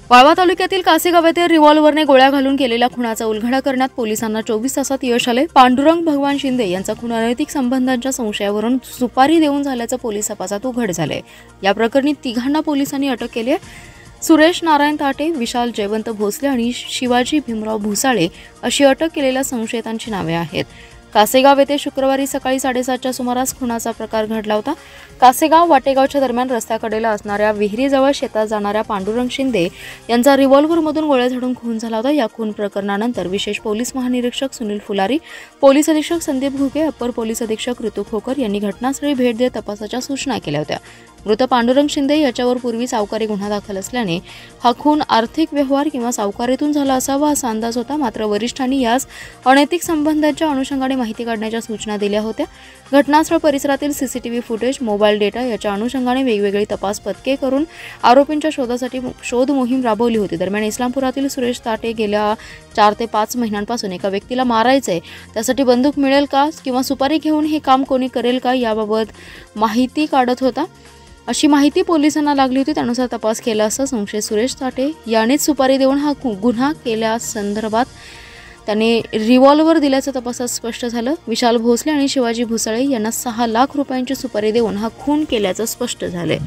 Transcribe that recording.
वाळवा तालुक्यातील कासेगाव येथे रिव्हॉल्व्हरने गोळ्या घालून केलेल्या खुनाचा उलगडा करण्यात पोलिसांना 24 तासात यश आले। पांडुरंग भगवान शिंदे यांचा खून अनैतिक संबंधांच्या संशयावरून सुपारी देऊन झाल्याचं पोलीस तपासात उघड झाले। या प्रकरणी तिघांना पोलिसांनी अटक केली आहे। सुरेश नारायण ताटे, विशाल जयवंत भोसले आणि शिवाजी भीमराव भुसाळे अशी अटक केलेल्या संशयितांची नावे आहेत। कासेगाव येथे शुक्रवारी सकाळी 7:30च्या सुमारास खुनाचा प्रकार घडला होता। कासेगाव वाटेगावच्या दरम्यान रस्त्याकडेला असणाऱ्या विहिरीजवळ शेतात जाणाऱ्या पांडुरंग शिंदे यांचा रिव्हॉल्व्हरमधून गोळ्या झाडून खून झाला होता। या खून प्रकरणानंतर विशेष पोलीस महानिरीक्षक सुनील फुलारी, पोलीस अधीक्षक संदीप घुगे, अप्पर पोलीस अधीक्षक ऋतू खोकर यांनी घटनास्थळी भेट देत तपासाच्या सूचना केल्या होत्या। मृत पांडुरंग शिंदे याच्यावर पूर्वी सावकारी गुन्हा दाखल असल्याने हा खून आर्थिक व्यवहार किंवा सावकारीतून झाला असावा असा अंदाज होता। मात्र वरिष्ठांनी यास अनैतिक संबंधांच्या अनुषंगाने माहिती काढण्याच्या सूचना दिल्या होत्या। घटनास्थळ परिसरातील सीसीटीव्ही फुटेज, मोबाईल डेटा याच्या अनुषंगाने वेगवेगळी तपास पथके करून आरोपींच्या शोधासाठी शोध मोहीम राबवली होती। दरम्यान इस्लामपुरातील सुरेश ताटे गेल्या 4 ते 5 महिन्यांपासून एका व्यक्तीला मारायचे, त्यासाठी बंदूक मिळेल का किंवा सुपारी घेऊन हे काम कोणी करेल का याबाबत माहिती काढत होता अशी माहिती पोलिसांना लागली होती। त्यानुसार तपास केला असता संशयित सुरेश ताटे यानेच सुपारी देऊन हा गुन्हा केल्यासंदर्भात त्याने रिव्हॉल्व्हर दिल्याचं तपासात स्पष्ट झालं। विशाल भोसले आणि शिवाजी भुसाळे यांना 6 लाख रुपयांची सुपारी देऊन हा खून केल्याचं स्पष्ट झाले।